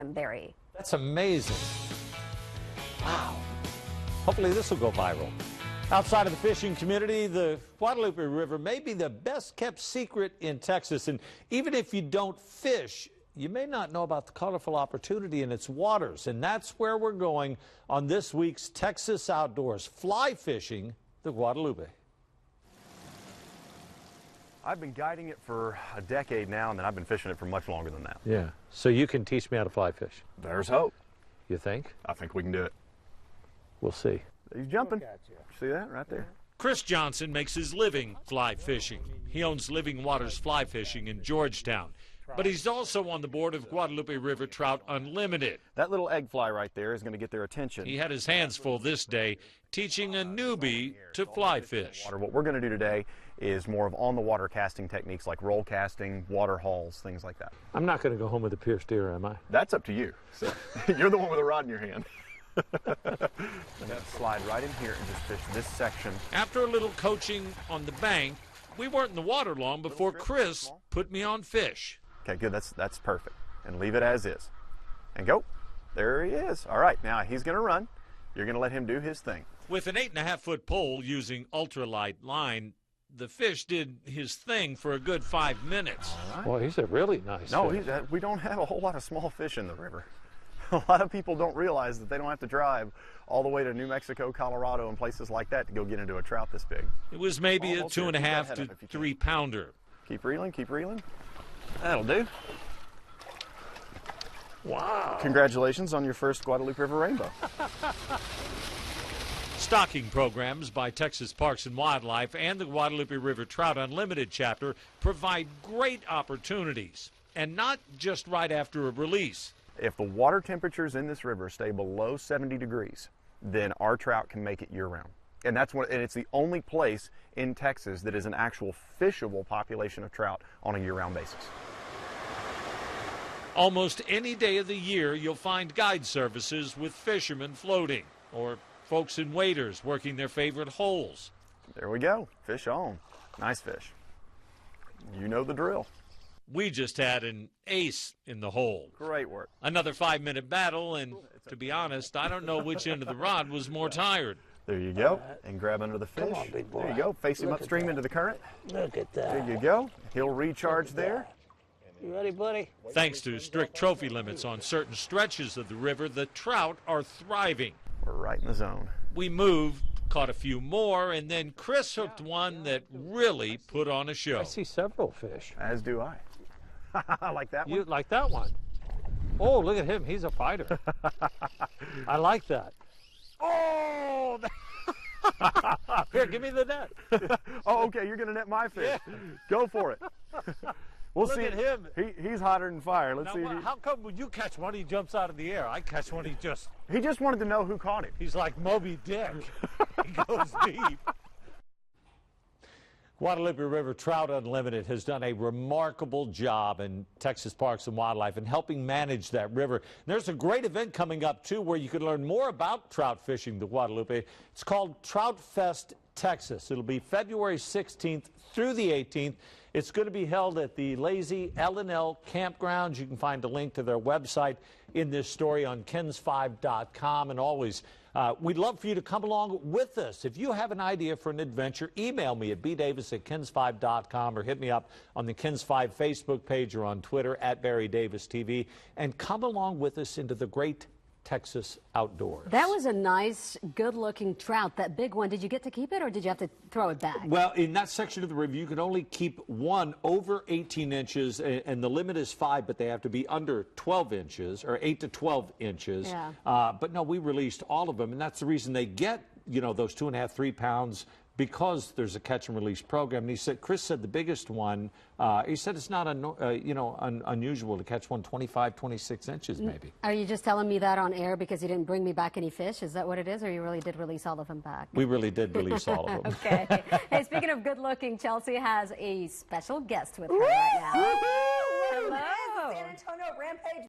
Barry. That's amazing. Wow. Hopefully this will go viral. Outside of the fishing community, the Guadalupe River may be the best kept secret in Texas. And even if you don't fish, you may not know about the colorful opportunity in its waters. And that's where we're going on this week's Texas Outdoors, fly fishing the Guadalupe. I've been guiding it for a decade now, and then I've been fishing it for much longer than that. Yeah. So you can teach me how to fly fish? There's hope. You think? I think we can do it. We'll see. He's jumping. See that right there? Chris Johnson makes his living fly fishing. He owns Living Waters Fly Fishing in Georgetown. But he's also on the board of Guadalupe River Trout Unlimited. That little egg fly right there is going to get their attention. He had his hands full this day teaching a newbie to fly fish. What we're going to do today is more of on-the-water casting techniques like roll casting, water hauls, things like that. I'm not going to go home with a pierced ear, am I? That's up to you. So, you're the one with a rod in your hand. I'm going to slide right in here and just fish this section. After a little coaching on the bank, we weren't in the water long before Chris put me on fish. Okay, good. That's perfect. And leave it as is. And go. There he is. All right, now he's going to run. You're going to let him do his thing. With an 8.5-foot pole using ultralight line, the fish did his thing for a good 5 minutes. Right. Well, he's a really nice fish. We don't have a whole lot of small fish in the river. A lot of people don't realize that they don't have to drive all the way to New Mexico, Colorado, and places like that to go get into a trout this big. It was maybe a 2.5 to 3 pounder. Keep reeling, keep reeling. That'll do. Wow. Congratulations on your first Guadalupe River rainbow. Stocking programs by Texas Parks and Wildlife and the Guadalupe River Trout Unlimited chapter provide great opportunities, and not just right after a release. If the water temperatures in this river stay below 70 degrees, then our trout can make it year-round. And it's the only place in Texas that is an actual fishable population of trout on a year-round basis. Almost any day of the year, you'll find guide services with fishermen floating, or folks in waders working their favorite holes. There we go. Fish on. Nice fish. You know the drill. We just had an ace in the hole. Great work. Another 5-minute battle, and to be honest, I don't know which end of the rod was more tired. There you go. And grab under the fish. Come on, big boy. There you go. Face him upstream into the current. Look at that. There you go. He'll recharge there. You ready, buddy? Thanks to strict trophy limits on certain stretches of the river, the trout are thriving. We're right in the zone. We moved, caught a few more, and then Chris hooked one that really put on a show. I see several fish. As do I. I like that one. You like that one? Oh, look at him. He's a fighter. I like that. Oh! Here, give me the net. Oh, okay. You're going to net my fish. Yeah. Go for it. We'll Look see. at him. He's hotter than fire. Let's see. Now, how come when you catch one, he jumps out of the air? I catch one, he just wanted to know who caught him. he's like Moby Dick. He goes deep. Guadalupe River Trout Unlimited has done a remarkable job in Texas Parks and Wildlife in helping manage that river. And there's a great event coming up, too, where you can learn more about trout fishing the Guadalupe. It's called Trout Fest Texas. It'll be February 16th through the 18th. It's going to be held at the Lazy L&L Campgrounds. You can find a link to their website in this story on kens5.com. And always, we'd love for you to come along with us. If you have an idea for an adventure, email me at bdavis@kens5.com or hit me up on the Kens5 Facebook page or on Twitter at Barry Davis TV, and come along with us into the great Texas outdoors. That was a nice, good-looking trout. That big one, did you get to keep it or did you have to throw it back? Well, in that section of the river, you can only keep one over 18 inches, and the limit is 5, but they have to be under 12 inches, or 8 to 12 inches. Yeah. But no, we released all of them, and that's the reason they get, those 2.5, 3 pounds, because there's a catch and release program. And he said, Chris said the biggest one, he said it's not unusual to catch one 25, 26 inches maybe. Are you just telling me that on air because you didn't bring me back any fish? Is that what it is, or you really did release all of them back? We really did release all of them. Okay. Hey, speaking of good looking, Chelsea has a special guest with her right now. Hello. San Antonio Rampage